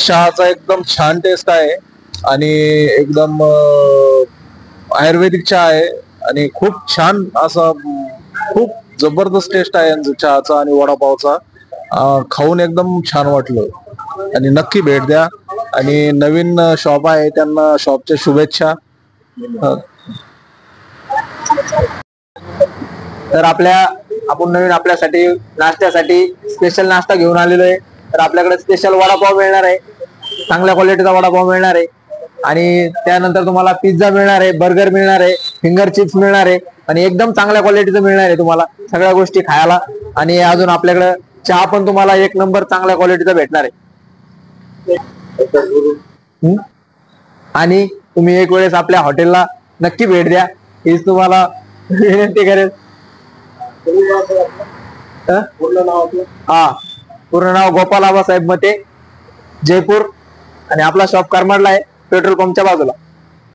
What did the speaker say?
चहाचा एकदम छान टेस्ट आहे आणि एकदम आयुर्वेदिक चहा आहे आणि खूप छान असा खूप जबरदस्त टेस्ट आहे यांचा चहाचा आणि वडापावचा. खाऊन एकदम छान वाटलं आणि नक्की भेट द्या. आणि नवीन शॉप आहे त्यांना शॉपच्या शुभेच्छा. तर आपण नवीन आपल्यासाठी नाश्त्यासाठी स्पेशल नाश्ता घेऊन आलेलो आहे. तर आपल्याकडे स्पेशल वडापाव मिळणार आहे, चांगल्या क्वालिटीचा वडापाव मिळणार आहे आणि त्यानंतर तुम्हाला पिझ्झा मिळणार आहे, बर्गर मिळणार आहे, फिंगर चिप्स मिळणार आहे आणि एकदम चांगल्या क्वालिटीचं मिळणार आहे तुम्हाला सगळ्या गोष्टी खायला. आणि अजून आपल्याकडे चहा पण तुम्हाला एक नंबर चांगल्या क्वालिटीचा भेटणार आहे. आणि तुम्ही एक वेळेस आपल्या हॉटेलला नक्की भेट द्या हीच तुम्हाला विनंती करेल. पूर्ण नाव गोपाल आबासाहेब मते, जयपूर. आणि आपला शॉप करमाडला आहे, पेट्रोल पंपच्या बाजूला.